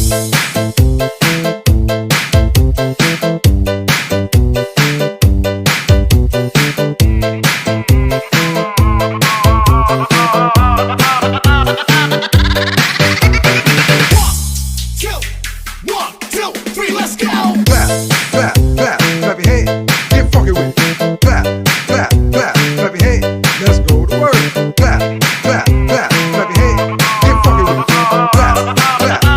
Clap, clap, clap your hands. Get funky with it. Clap, clap.